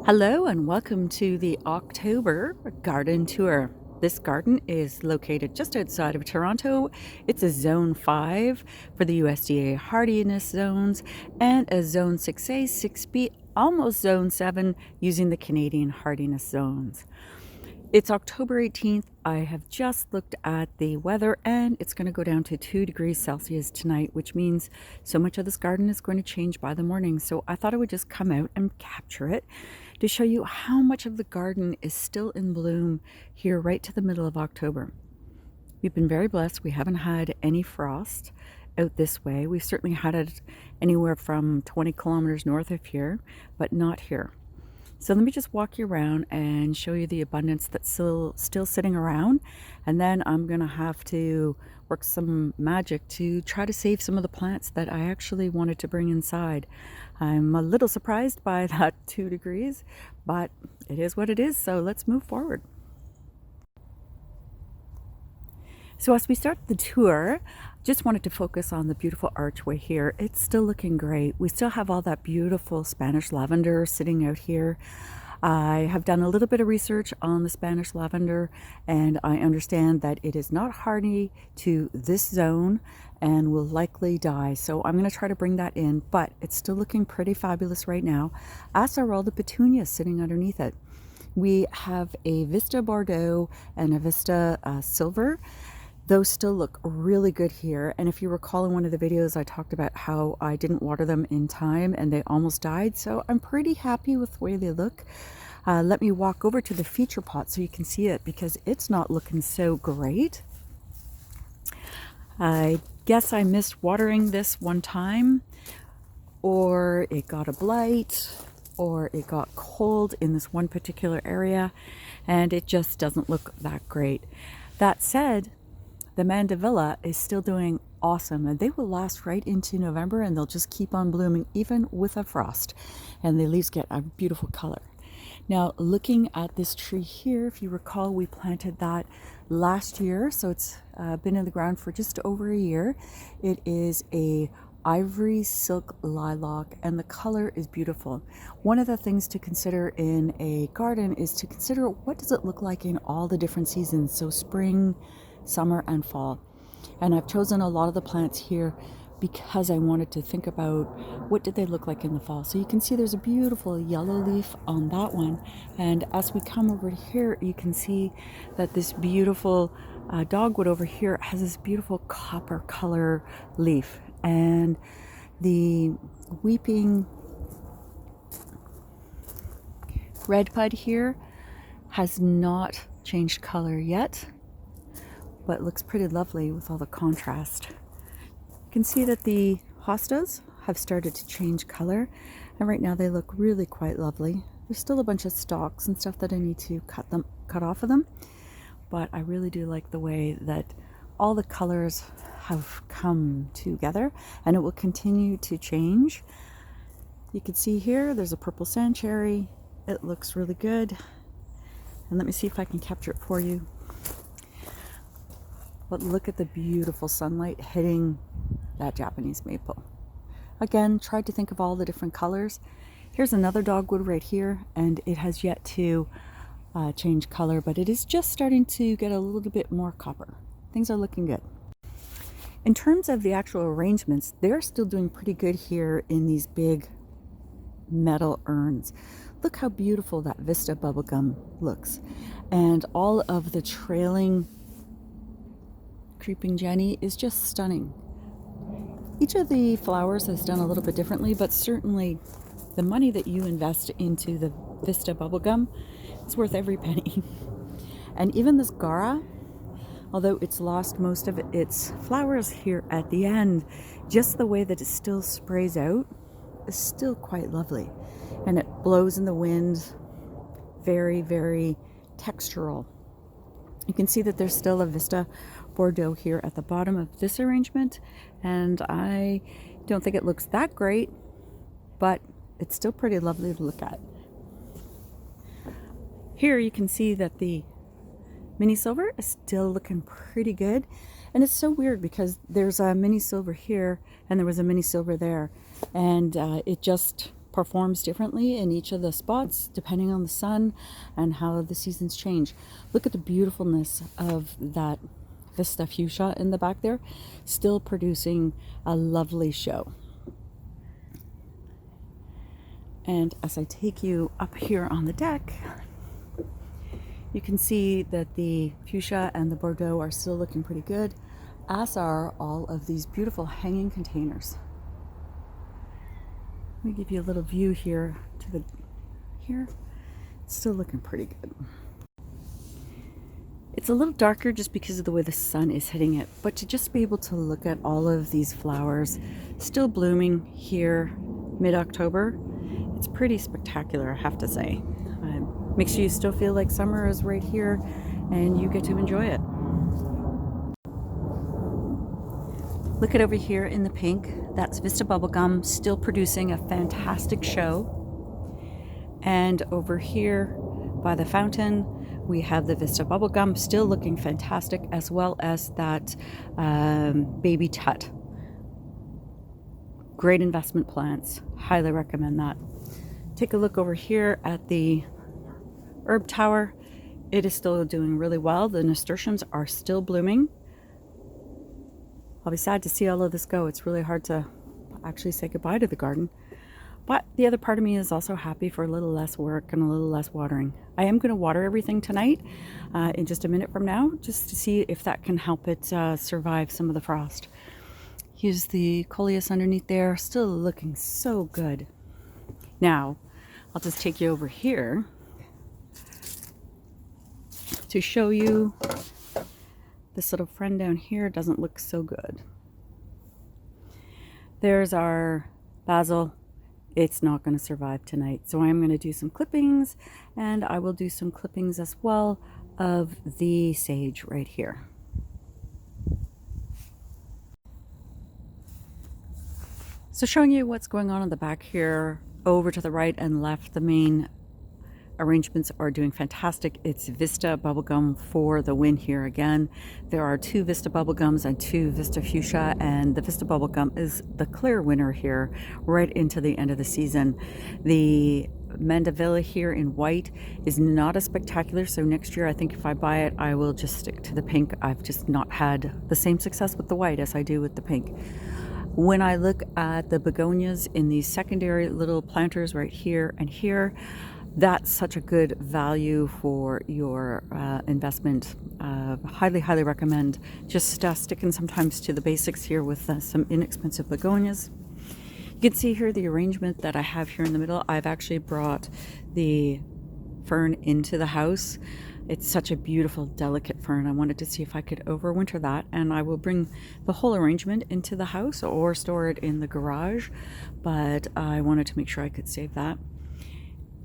Hello and welcome to the October garden tour. This garden is located just outside of Toronto. It's a zone 5 for the USDA hardiness zones and a zone 6A, 6B, almost zone 7 using the Canadian hardiness zones. It's October 18th. I have just looked at the weather and it's going to go down to 2 degrees Celsius tonight, which means so much of this garden is going to change by the morning. So I thought I would just come out and capture it to show you how much of the garden is still in bloom here right to the middle of October. We've been very blessed. We haven't had any frost out this way. We've certainly had it anywhere from 20 kilometers north of here, but not here. So let me just walk you around and show you the abundance that's still sitting around. And then I'm going to have to work some magic to try to save some of the plants that I actually wanted to bring inside. I'm a little surprised by that 2 degrees, but it is what it is. So let's move forward. So as we start the tour, just wanted to focus on the beautiful archway here. It's still looking great. We still have all that beautiful Spanish lavender sitting out here. I have done a little bit of research on the Spanish lavender and I understand that it is not hardy to this zone and will likely die. So I'm going to try to bring that in, but it's still looking pretty fabulous right now, as are all the petunias sitting underneath it. We have a Vista Bordeaux and a Vista Silver. Those still look really good here. And if you recall in one of the videos, I talked about how I didn't water them in time and they almost died. So I'm pretty happy with the way they look. Let me walk over to the feature pot so you can see it because it's not looking so great. I guess I missed watering this one time, or it got a blight, or it got cold in this one particular area, and it just doesn't look that great. That said, the Mandevilla is still doing awesome, and they will last right into November, and they'll just keep on blooming even with a frost, and the leaves get a beautiful color. Now, looking at this tree here, if you recall, we planted that last year, so it's been in the ground for just over a year. It is a Ivory silk lilac, and the color is beautiful. One of the things to consider in a garden is to consider what does it look like in all the different seasons, so spring, summer, and fall. And I've chosen a lot of the plants here because I wanted to think about what did they look like in the fall. So you can see there's a beautiful yellow leaf on that one, and as we come over here you can see that this beautiful dogwood over here has this beautiful copper color leaf, and the weeping redbud here has not changed color yet, but looks pretty lovely with all the contrast. You can see that the hostas have started to change color, and right now they look really quite lovely. There's still a bunch of stalks and stuff that I need to cut off of them, but I really do like the way that all the colors have come together, and it will continue to change. You can see here there's a purple sand cherry. It looks really good, and let me see if I can capture it for you. But look at the beautiful sunlight hitting that Japanese maple. Again, tried to think of all the different colors. Here's another dogwood right here, and it has yet to change color, but it is just starting to get a little bit more copper. Things are looking good. In terms of the actual arrangements, they're still doing pretty good here in these big metal urns. Look how beautiful that Vista bubblegum looks. And all of the trailing creeping Jenny is just stunning. Each of the flowers is done a little bit differently, but certainly the money that you invest into the Vista bubblegum is worth every penny. And even this Gara, although it's lost most of its flowers here at the end, just the way that it still sprays out is still quite lovely. And it blows in the wind, very, very textural. You can see that there's still a Vista Bordeaux here at the bottom of this arrangement, and I don't think it looks that great, but it's still pretty lovely to look at. Here you can see that the mini silver is still looking pretty good, and it's so weird because there's a mini silver here and there was a mini silver there, and it just performs differently in each of the spots depending on the sun and how the seasons change. Look at the beautifulness of that Vista fuchsia in the back there, still producing a lovely show. And as I take you up here on the deck, you can see that the fuchsia and the Bordeaux are still looking pretty good, as are all of these beautiful hanging containers. Let me give you a little view here to here. It's still looking pretty good. It's a little darker just because of the way the sun is hitting it, but to just be able to look at all of these flowers still blooming here mid-October, it's pretty spectacular, I have to say. Makes you still feel like summer is right here and you get to enjoy it. Look at over here in the pink, that's Vista Bubblegum, still producing a fantastic show. And over here by the fountain, we have the Vista Bubblegum still looking fantastic, as well as that baby tut. Great investment plants, highly recommend that. Take a look over here at the herb tower. It is still doing really well. The nasturtiums are still blooming. I'll be sad to see all of this go. It's really hard to actually say goodbye to the garden. But the other part of me is also happy for a little less work and a little less watering. I am going to water everything tonight in just a minute from now, just to see if that can help it survive some of the frost. Here's the coleus underneath there, still looking so good. Now, I'll just take you over here to show you this little friend down here. Doesn't look so good. There's our basil. It's not going to survive tonight, so I'm going to do some clippings, and I will do some clippings as well of the sage right here. So showing you what's going on in the back here, over to the right and left, the main arrangements are doing fantastic. It's Vista Bubblegum for the win here again. There are 2 Vista Bubblegums and 2 Vista Fuchsia, and the Vista Bubblegum is the clear winner here right into the end of the season. The Mandevilla here in white is not as spectacular, so next year I think if I buy it, I will just stick to the pink. I've just not had the same success with the white as I do with the pink. When I look at the begonias in these secondary little planters right here and here, that's such a good value for your investment. Highly recommend just sticking sometimes to the basics here with some inexpensive begonias. You can see here the arrangement that I have here in the middle. I've actually brought the fern into the house. It's such a beautiful, delicate fern. I wanted to see if I could overwinter that, and I will bring the whole arrangement into the house or store it in the garage, but I wanted to make sure I could save that.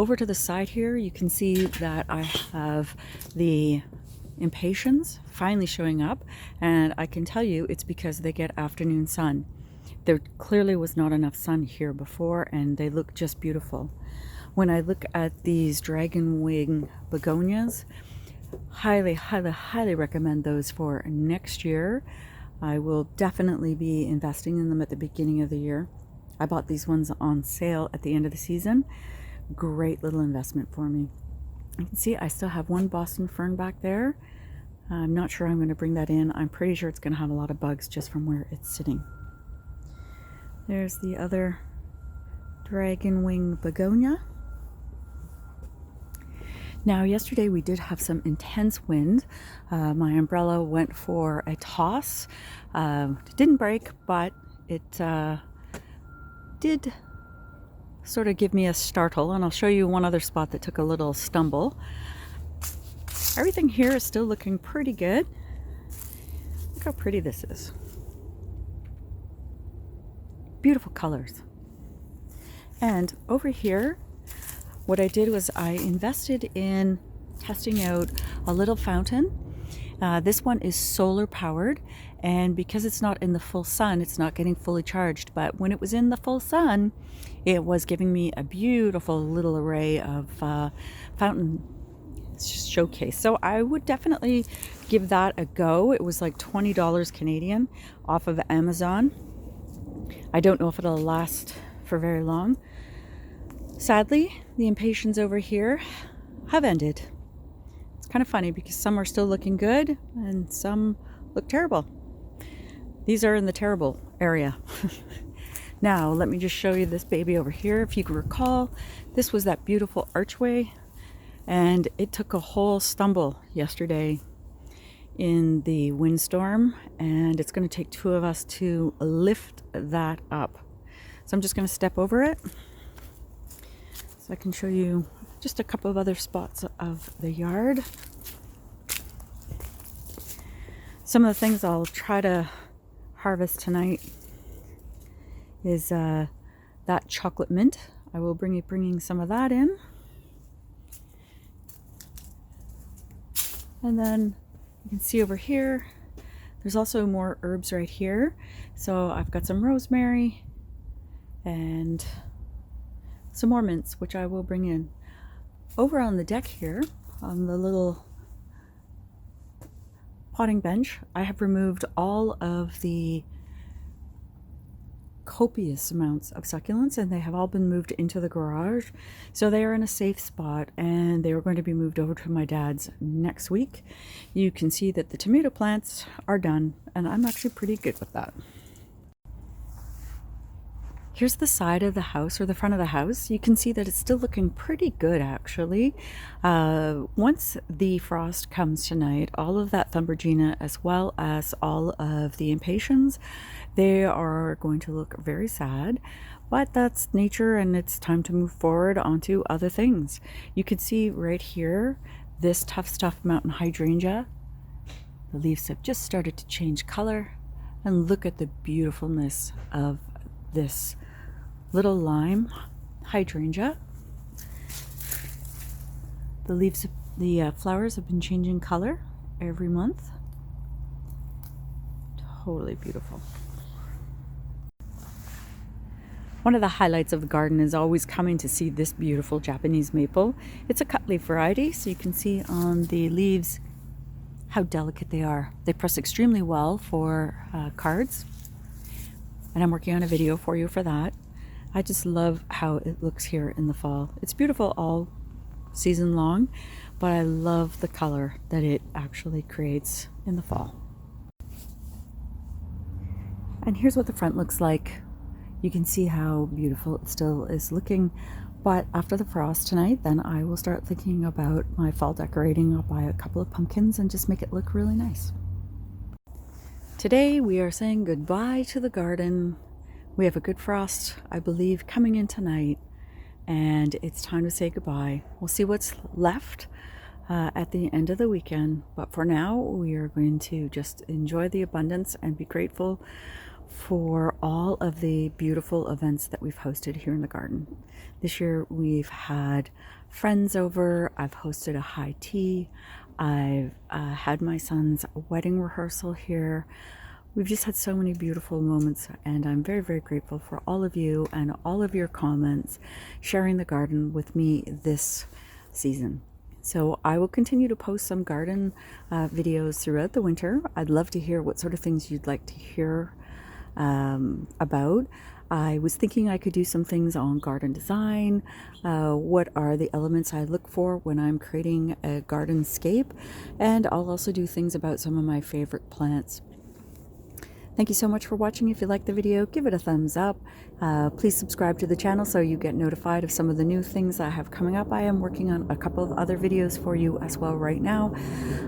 Over to the side here, you can see that I have the Impatiens finally showing up, and I can tell you it's because they get afternoon sun. There clearly was not enough sun here before, and they look just beautiful. When I look at these dragon wing begonias, highly recommend those for next year. I will definitely be investing in them at the beginning of the year. I bought these ones on sale at the end of the season. Great little investment for me. You can see I still have one Boston fern back there. I'm not sure I'm going to bring that in. I'm pretty sure it's going to have a lot of bugs just from where it's sitting. There's the other dragon wing begonia. Now, yesterday we did have some intense wind. My umbrella went for a toss. It didn't break, but it did sort of give me a startle, and I'll show you one other spot that took a little stumble. Everything here is still looking pretty good. Look how pretty this is. Beautiful colors. And over here, what I did was I invested in testing out a little fountain. This one is solar powered, and because it's not in the full sun, it's not getting fully charged, but when it was in the full sun, it was giving me a beautiful little array of fountain showcase. So I would definitely give that a go. It was like $20 Canadian off of Amazon. I don't know if it'll last for very long, Sadly, the Impatiens over here have ended. It's kind of funny because some are still looking good and some look terrible. These are in the terrible area. Now, let me just show you this baby over here. If you can recall, this was that beautiful archway, and it took a whole stumble yesterday in the windstorm, and it's going to take two of us to lift that up. So I'm just going to step over it so I can show you just a couple of other spots of the yard. Some of the things I'll try to harvest tonight is that chocolate mint. I will be bringing some of that in. And then you can see over here, there's also more herbs right here. So I've got some rosemary and some more mints, which I will bring in. Over on the deck here, on the little potting bench, I have removed all of the copious amounts of succulents, and they have all been moved into the garage. So they are in a safe spot, and they are going to be moved over to my dad's next week. You can see that the tomato plants are done, and I'm actually pretty good with that. Here's the side of the house, or the front of the house. You can see that it's still looking pretty good, actually. Once the frost comes tonight, all of that Thumbregina, as well as all of the Impatiens, they are going to look very sad. But that's nature, and it's time to move forward onto other things. You can see right here, this Tough Stuff Mountain Hydrangea. The leaves have just started to change color. And look at the beautifulness of this little lime hydrangea. The leaves, the flowers have been changing color every month. Totally beautiful. One of the highlights of the garden is always coming to see this beautiful Japanese maple. It's a cut leaf variety, so you can see on the leaves how delicate they are. They press extremely well for cards, and I'm working on a video for you for that. I just love how it looks here in the fall. It's beautiful all season long, but I love the color that it actually creates in the fall. And here's what the front looks like. You can see how beautiful it still is looking, but after the frost tonight, then I will start thinking about my fall decorating. I'll buy a couple of pumpkins and just make it look really nice. Today we are saying goodbye to the garden. We have a good frost, I believe, coming in tonight, and it's time to say goodbye. We'll see what's left at the end of the weekend, but for now we are going to just enjoy the abundance and be grateful for all of the beautiful events that we've hosted here in the garden. This year we've had friends over, I've hosted a high tea, I've had my son's wedding rehearsal here. We've just had so many beautiful moments, and I'm very, very grateful for all of you and all of your comments, sharing the garden with me this season. So I will continue to post some garden videos throughout the winter. I'd love to hear what sort of things you'd like to hear about. I was thinking I could do some things on garden design. What are the elements I look for when I'm creating a garden scape? And I'll also do things about some of my favorite plants. Thank you so much for watching. If you liked the video, give it a thumbs up. Please subscribe to the channel so you get notified of some of the new things I have coming up. I am working on a couple of other videos for you as well right now.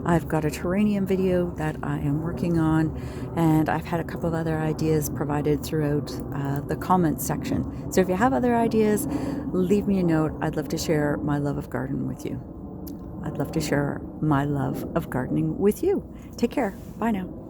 I've got a terrarium video that I am working on, and I've had a couple of other ideas provided throughout the comments section. So if you have other ideas, leave me a note. I'd love to share my love of garden with you. I'd love to share my love of gardening with you. Take care. Bye now.